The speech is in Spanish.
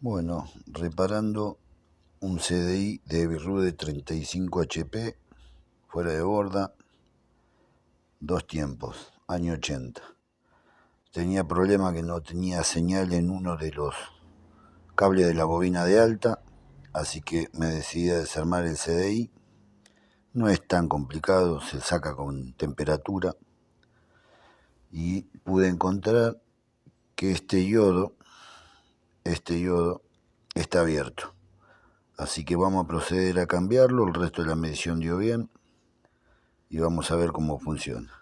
Bueno, reparando un CDI de Evinrude 35 HP, fuera de borda, 2 tiempos, año 80. Tenía problema que no tenía señal en uno de los cables de la bobina de alta, así que me decidí a desarmar el CDI. No es tan complicado, se saca con temperatura y pude encontrar que este yodo está abierto. Así que vamos a proceder a cambiarlo, el resto de la medición dio bien y vamos a ver cómo funciona.